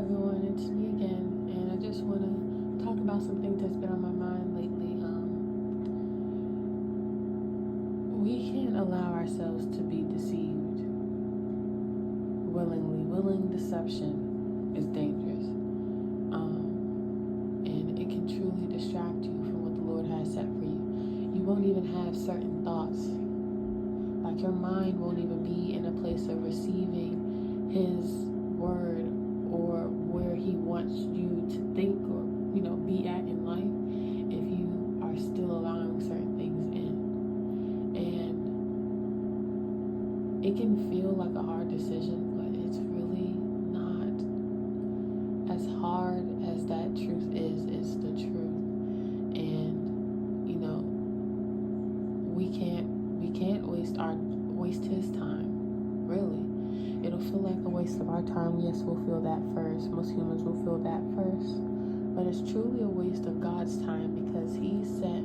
everyone, it's me again, and I just want to talk about some things that's been on my mind lately. We can't allow ourselves to be deceived willingly. Willing deception is dangerous, and it can truly distract you from what the Lord has set for you. You won't even have certain thoughts, like your mind won't even be in a place of receiving His word or where He wants you to think or be at in life if you are still allowing certain things in. And it can feel like a hard decision, but it's really not. As hard as that truth is, it's the truth. And we can't waste His time, really. It'll feel like a waste of our time. Yes, we'll feel that first. Most humans will feel that first. But it's truly a waste of God's time, because He set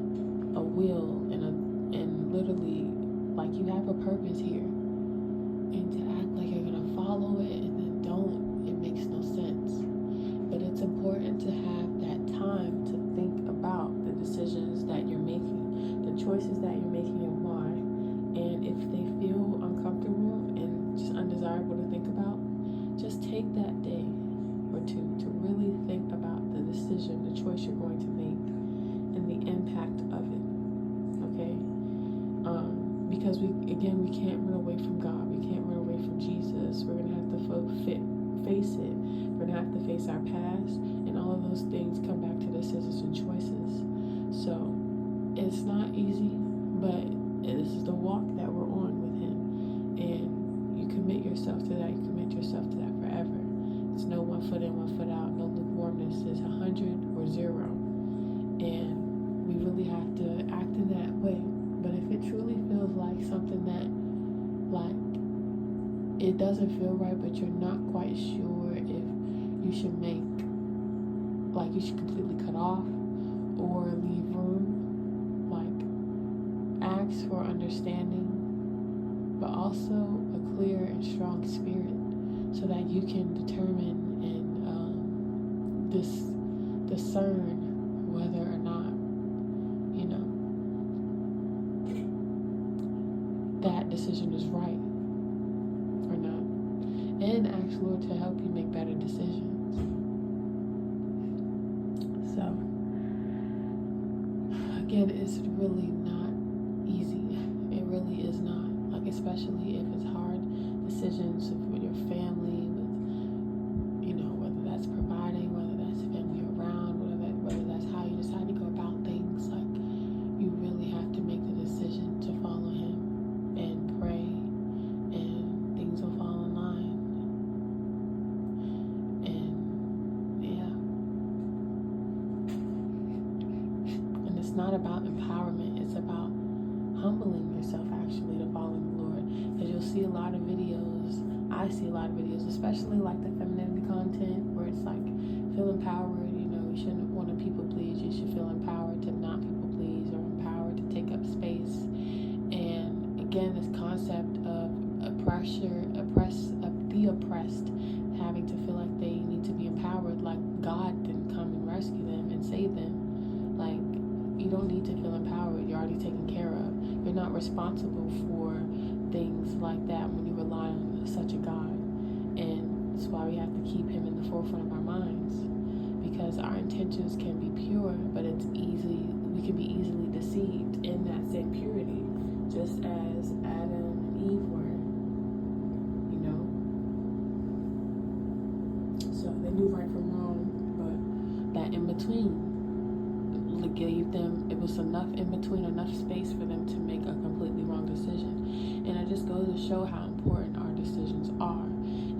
a will and literally, like, you have a purpose here. And to act like you're going to follow it and then don't, it makes no sense. But it's important to have that time to think about the decisions that you're making, the choices that you're making, and why. And if they feel uncomfortable and just undesirable to think about, just take that day or two to really think about the decision, the choice you're going to make, and the impact of it. Okay? Because we can't run away from God. We can't run away from Jesus. We're gonna have to face it. We're gonna have to face our past, and all of those things come back to decisions and choices. So it's not easy, but this is the walk that we're on with Him, and you commit yourself to that. You commit yourself to that forever. It's no 1 foot in, 1 foot out. No lukewarmness. Is 100 or 0, and we really have to act in that way. But if it truly feels like something that, like, it doesn't feel right, but you're not quite sure if you should you should completely cut off or leave room, like, ask for understanding, but also a clear and strong spirit, so that you can determine and discern whether or not that decision is right or not, and ask Lord to help you make better decisions. So again, it's really not easy. It really is not. Like, especially if it's hard decisions with your family, with whether that's providing, whether that's family around, whether that's how you decide to go about things. Like, you really have to make the decision to follow Him and pray, and things will fall in line. And it's not about empowerment. It's about humbling yourself, actually, to follow the Lord. Because you'll see a lot of videos. I see a lot of videos, especially like the femininity content, where it's like, feel empowered. You shouldn't want to people please. You should feel empowered to not people please, or empowered to take up space. And again, this concept of the oppressed having to feel like they need to be empowered, like God didn't come and rescue them and save them. Like, you don't need to feel empowered. You're already taken care of. You're not responsible for things like that when you rely on such a God. And that's why we have to keep Him in the forefront of our minds, because our intentions can be pure, but we can be easily deceived in that same purity, just as Adam and Eve were. So they knew right from wrong, but that in between gave them, it was enough in between, enough space for them to make a completely wrong decision. And it just goes to show how important our decisions are.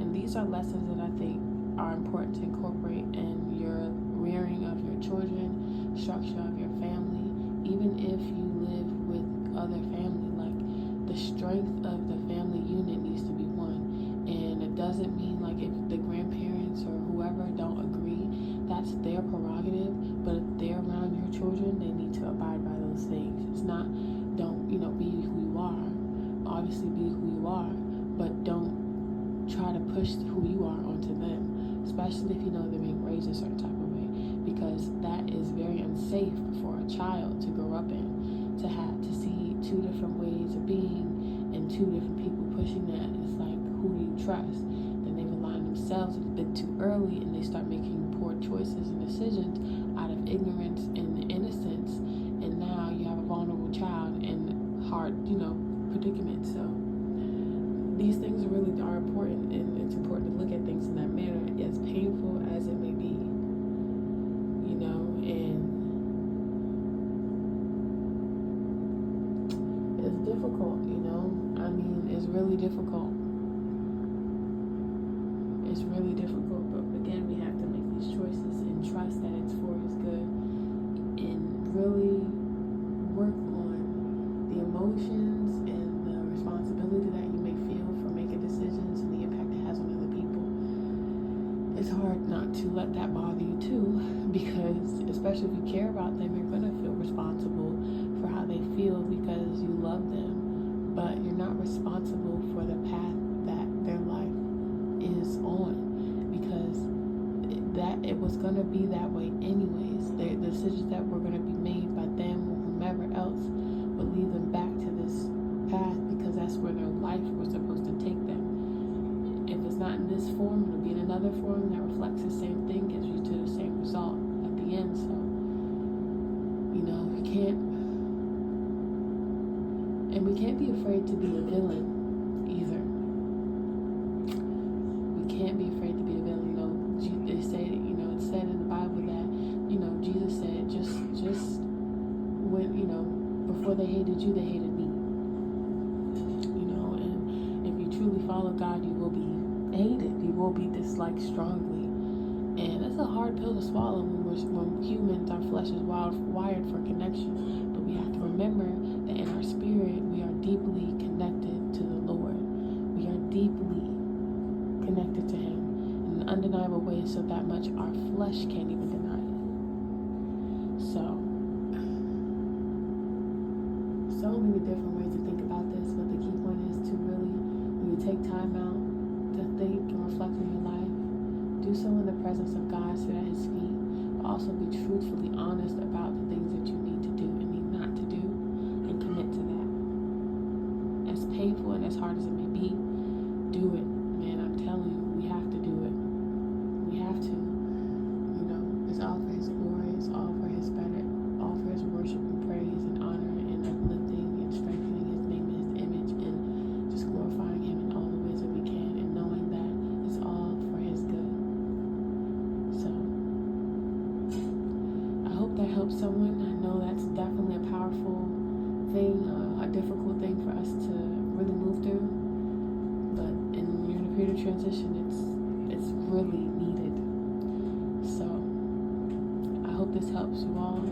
And these are lessons that I think are important to incorporate in your rearing of your children, structure of your family, even if you live with other family. Like, the strength of the family unit needs to be one. And it doesn't mean, like, if the grandparents or whoever don't agree, that's their prerogative. But if they're around your children, they need to abide by those things. It's not, don't be who you are. Obviously be who you are, but don't try to push who you are onto them. especially if you know they're being raised a certain type of way, because that is very unsafe for a child to grow up in, to see two different ways of being and two different people pushing that. It's like, who do you trust? Then they've aligned themselves a bit too early, and they start making poor choices and decisions out of ignorance and innocence, and now you have a vulnerable child in hard, predicament. So these things really are important, and it's important to look at things in that manner, as painful as it may be, and it's difficult, it's really difficult. It's really difficult, but again, we have to make these choices and trust that it's for his good, and really work on the emotions and the responsibility that you may feel for making decisions and the impact it has on other people. It's hard not to let that bother you too, because especially if you care about them, you're going to feel responsible for how they feel because you love them, but you're not responsible for the path that their life is on, because it was going to be that way anyways. The decisions that were going to be made by them or whomever else would lead them back to this path, because that's where their life was supposed to take them. If it's not in this form, it'll be in another form that reflects the same thing, gives you to the same result at the end. So, we can't be afraid to be a villain either. We can't be afraid to be a villain. They say, it's said in the Bible that, Jesus said, just when, before they hated you, they hated me. And if you truly follow God, you will be hated. You will be disliked strongly. And that's a hard pill to swallow when humans, our flesh is wired for connection. But we have to remember that in our spirit, we are deeply connected to the Lord. We are deeply connected to Him in an undeniable way, so that much our flesh can't even deny it. So many different ways to think about this, but the key point is to really, when you take time out to think and reflect on your life, do so in the presence of God, sit at His feet, but also be truthfully honest about the things that you need to do and need not to do, and commit to that. As painful and as hard as it may be, do it. Man, I'm telling you, we have to do it. We have to. It's all for His glory, it's all for His better, all for His worship and praise and honor and uplifting and strengthening His name and His image, and just glorifying Him in all the ways that we can, and knowing that it's all for His good. So I hope that helps someone. I know that's definitely a powerful thing, a difficult thing for us to really move through, but in you're in a period of transition, it's really needed. So I hope this helps you all.